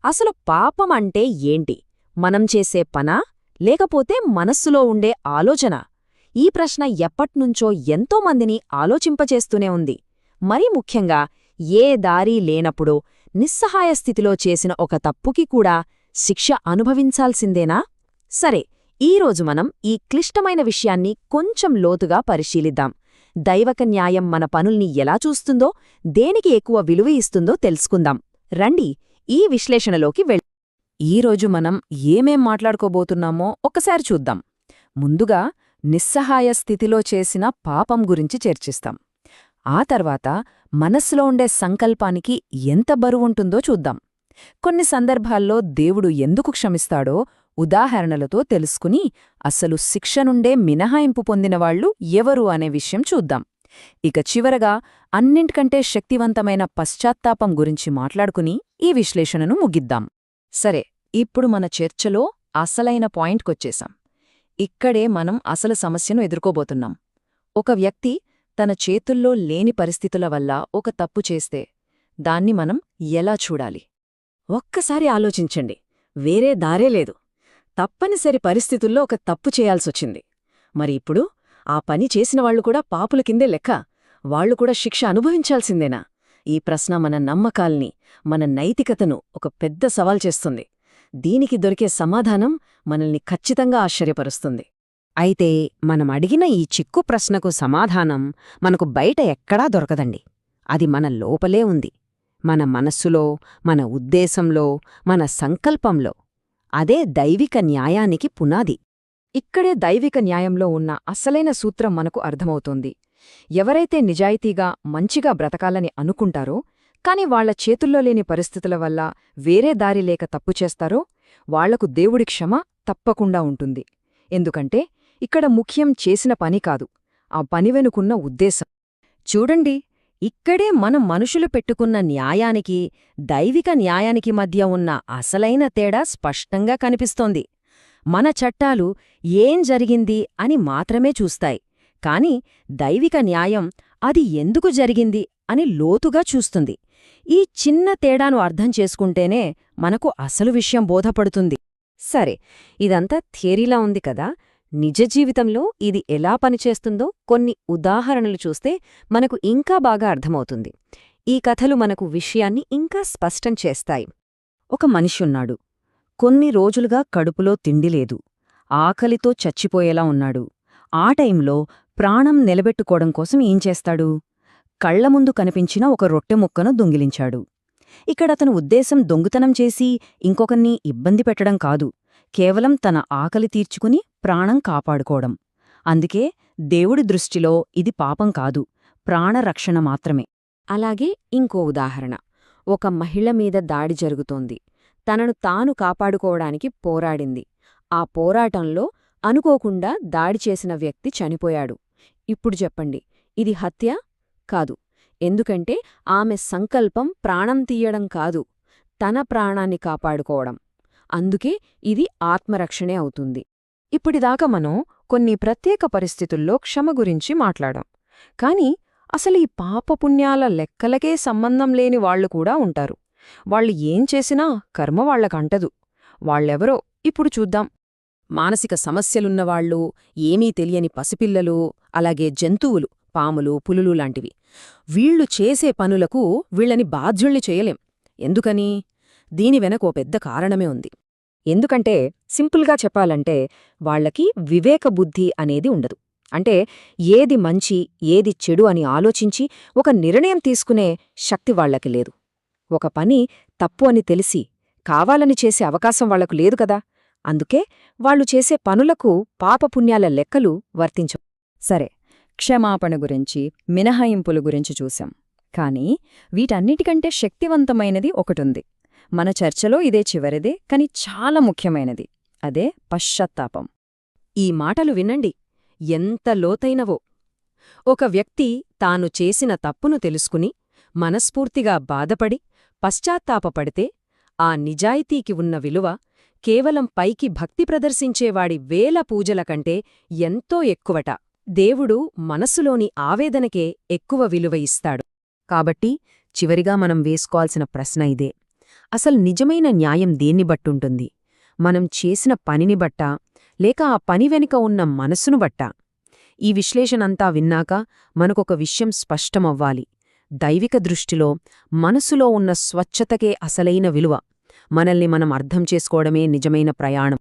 అసలు పాపం అంటే ఏంటి? మనం చేసే పనా? లేకపోతే మనస్సులో ఉండే ఆలోచన? ఈ ప్రశ్న ఎప్పట్నుంచో ఎంతోమందిని ఆలోచింపచేస్తూనే ఉంది. మరీ ముఖ్యంగా ఏ దారీ లేనప్పుడు నిస్సహాయ స్థితిలో చేసిన ఒక తప్పుకి కూడా శిక్ష అనుభవించాల్సిందేనా? సరే, ఈరోజు మనం ఈ క్లిష్టమైన విషయాన్ని కొంచెం లోతుగా పరిశీలిద్దాం. దైవక న్యాయం మన పనుల్ని ఎలా చూస్తుందో, దేనికి ఎక్కువ విలువ ఇస్తుందో తెలుసుకుందాం. రండి, ఈ విశ్లేషణలోకి ఈరోజు మనం ఏమేం మాట్లాడుకోబోతున్నామో ఒకసారి చూద్దాం. ముందుగా నిస్సహాయ స్థితిలో చేసిన పాపం గురించి చర్చిస్తాం. ఆ తర్వాత మనస్సులో ఉండే సంకల్పానికి ఎంత బరువుంటుందో చూద్దాం. కొన్ని సందర్భాల్లో దేవుడు ఎందుకు క్షమిస్తాడో ఉదాహరణలతో తెలుసుకుని అసలు శిక్ష నుండే మినహాయింపు పొందినవాళ్లు ఎవరు అనే విషయం చూద్దాం. ఇక చివరగా అన్నింటికంటే శక్తివంతమైన పశ్చాత్తాపం గురించి మాట్లాడుకుని ఈ విశ్లేషణను ముగిద్దాం. సరే, ఇప్పుడు మన చర్చలో అసలైన పాయింట్కొచ్చేశాం. ఇక్కడే మనం అసలు సమస్యను ఎదుర్కోబోతున్నాం. ఒక వ్యక్తి తన చేతుల్లో లేని పరిస్థితుల వల్ల ఒక తప్పు చేస్తే దాన్ని మనం ఎలా చూడాలి? ఒక్కసారి ఆలోచించండి. వేరే దారే లేదు. తప్పనిసరి పరిస్థితుల్లో ఒక తప్పు చేయాల్సొచ్చింది. మరి ఇప్పుడు ఆ పని చేసినవాళ్లు కూడా పాపుల కిందే లెక్క. వాళ్లు కూడా శిక్ష అనుభవించాల్సిందేనా? ఈ ప్రశ్న మన నమ్మకాల్ని, మన నైతికతను ఒక పెద్ద సవాల్ చేస్తుంది. దీనికి దొరికే సమాధానం మనల్ని ఖచ్చితంగా ఆశ్చర్యపరుస్తుంది. అయితే మనం అడిగిన ఈ చిక్కు ప్రశ్నకు సమాధానం మనకు బయట ఎక్కడా దొరకదండి. అది మన లోపలే ఉంది. మన మనస్సులో, మన ఉద్దేశంలో, మన సంకల్పంలో. అదే దైవిక న్యాయానికి పునాది. ఇక్కడే దైవిక న్యాయంలో ఉన్న అసలైన సూత్రం మనకు అర్థమవుతోంది. ఎవరైతే నిజాయితీగా, మంచిగా బ్రతకాలని అనుకుంటారో, కాని వాళ్ల చేతుల్లో లేని పరిస్థితుల వల్ల వేరే దారి లేక తప్పు చేస్తారో, వాళ్లకు దేవుడి క్షమ తప్పకుండా ఉంటుంది. ఎందుకంటే ఇక్కడ ముఖ్యం చేసిన పని కాదు, ఆ పని వెనుకున్న ఉద్దేశం. చూడండి, ఇక్కడే మనం మనుషులు పెట్టుకున్న న్యాయానికి, దైవిక న్యాయానికి మధ్య ఉన్న అసలైన తేడా స్పష్టంగా కనిపిస్తోంది. మన చట్టాలు ఏం జరిగింది అని మాత్రమే చూస్తాయి, కాని దైవిక న్యాయం అది ఎందుకు జరిగింది అని లోతుగా చూస్తుంది. ఈ చిన్న తేడాను అర్థం చేసుకుంటేనే మనకు అసలు విషయం బోధపడుతుంది. సరే, ఇదంతా థియరీలా ఉంది కదా. నిజ జీవితంలో ఇది ఎలా పనిచేస్తుందో కొన్ని ఉదాహరణలు చూస్తే మనకు ఇంకా బాగా అర్థమవుతుంది. ఈ కథలు మనకు విషయాన్ని ఇంకా స్పష్టం చేస్తాయి. ఒక మనిషున్నాడు. కొన్ని రోజులుగా కడుపులో తిండిలేదు. ఆకలితో చచ్చిపోయేలా ఉన్నాడు. ఆ టైంలో ప్రాణం నిలబెట్టుకోవడం కోసం ఏం చేస్తాడు? కళ్లముందు కనిపించిన ఒక రొట్టె ముక్కను దొంగిలించాడు. ఇక్కడతను ఉద్దేశం దొంగతనం చేసి ఇంకొకన్ని ఇబ్బంది పెట్టడం కాదు, కేవలం తన ఆకలి తీర్చుకుని ప్రాణం కాపాడుకోవడం. అందుకే దేవుడి దృష్టిలో ఇది పాపం కాదు, ప్రాణరక్షణ మాత్రమే. అలాగే ఇంకో ఉదాహరణ. ఒక మహిళ మీద దాడి జరుగుతోంది. తనను తాను కాపాడుకోవడానికి పోరాడింది. ఆ పోరాటంలో అనుకోకుండా దాడి చేసిన వ్యక్తి చనిపోయాడు. ఇప్పుడు చెప్పండి, ఇది హత్య? కాదు. ఎందుకంటే ఆమె సంకల్పం ప్రాణం తీయడం కాదు, తన ప్రాణాన్ని కాపాడుకోవడం. అందుకే ఇది ఆత్మరక్షణే అవుతుంది. ఇప్పుడిదాకా మనం కొన్ని ప్రత్యేక పరిస్థితుల్లో క్షమ గురించి మాట్లాడాం. కాని అసలు ఈ పాపపుణ్యాల లెక్కలకే సంబంధం లేని వాళ్లు కూడా ఉంటారు. వాళ్ళు ఏం చేసినా కర్మ వాళ్లకంటదు. వాళ్ళెవరో ఇప్పుడు చూద్దాం. మానసిక సమస్యలున్నవాళ్లు, ఏమీ తెలియని పసిపిల్లలు, అలాగే జంతువులు, పాములు, పులులు లాంటివి. వీళ్లు చేసే పనులకు వీళ్లని బాధ్యుల్ని చేయలేం. ఎందుకని? దీని వెనక ఓ పెద్ద కారణమే ఉంది. ఎందుకంటే సింపుల్గా చెప్పాలంటే వాళ్లకి వివేకబుద్ధి అనేది ఉండదు. అంటే ఏది మంచి, ఏది చెడు అని ఆలోచించి ఒక నిర్ణయం తీసుకునే శక్తి వాళ్లకి లేదు. ఒక పని తప్పు అని తెలిసి కావాలని చేసే అవకాశం వాళ్లకు లేదు కదా. అందుకే వాళ్లు చేసే పనులకు పాపపుణ్యాల లెక్కలు వర్తించవు. సరే, క్షమాపణ గురించి, మినహాయింపుల గురించి చూశాం. కానీ వీటన్నిటికంటే శక్తివంతమైనది ఒకటుంది. మన చర్చలో ఇదే చివరిదే, కాని చాలా ముఖ్యమైనది. అదే పశ్చాత్తాపం. ఈ మాటలు వినండి, ఎంత లోతైనవో. ఒక వ్యక్తి తాను చేసిన తప్పును తెలుసుకుని మనస్ఫూర్తిగా బాధపడి పశ్చాత్తాపపడితే ఆ నిజాయితీకి ఉన్న విలువ కేవలం పైకి భక్తి ప్రదర్శించేవాడి వేల పూజల కంటే ఎంతో ఎక్కువట. దేవుడు మనసులోని ఆవేదనకే ఎక్కువ విలువ ఇస్తాడు. కాబట్టి చివరిగా మనం వేసుకోవాల్సిన ప్రశ్న ఇదే: అసలు నిజమైన న్యాయం దేన్ని బట్టుంటుంది? మనం చేసిన పనిని బట్టా, లేక ఆ పని వెనుక ఉన్న మనసును బట్టా? ఈ విశ్లేషణంతా విన్నాక మనకొక విషయం స్పష్టమవ్వాలి. దైవిక దృష్టిలో మనసులో ఉన్న స్వచ్ఛతకే అసలైన విలువ. మనల్ని మనం అర్థం చేసుకోవడమే నిజమైన ప్రయాణం.